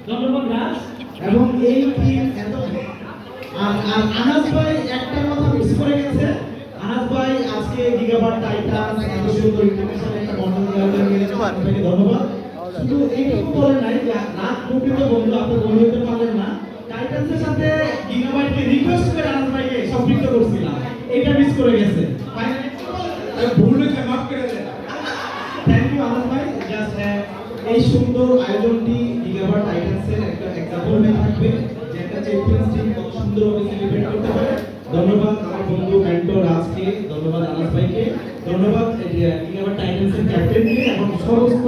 ধন্যবাদ রাজ। এবং এই টিম এত আর আর আনাস ভাই একটা কথা মিস করে গেছে। আনাস ভাই আজকে গিগাবাট টাইটান এত সুন্দর ইন্টারন্যাশনাল একটা মডেল দেওয়ার জন্য আপনাকে ধন্যবাদ। শুধু এইটুকু বলে নাই যে রাত প্রকৃত বন্ধু আপনি বন্ধু হতে পারলেন না, টাইটান্সের সাথে গিগাবাইটকে রিকোয়েস্ট করে আনাস ভাইকে সম্পৃক্ত করছিলাম, এটা মিস করে গেছে। ভুল হয়েছে, মাফ করে দেন। থ্যাংক ইউ আনাস ভাই। জাস্ট এই সুন্দর আয়োজনটি গিগাবাট টাইটান্সের একটা এক্সাম্পল হয়ে থাকবে যে একটা চ্যাম্পিয়ন্স টিম কত সুন্দরভাবে সেলিব্রেট করতে পারে। ধন্যবাদ আমার বন্ধু মেন্টর রাজকে, ধন্যবাদ আনাস ভাইকে, ধন্যবাদ গিগাবাট টাইটান্সের ক্যাপ্টেনকে এবং সমস্ত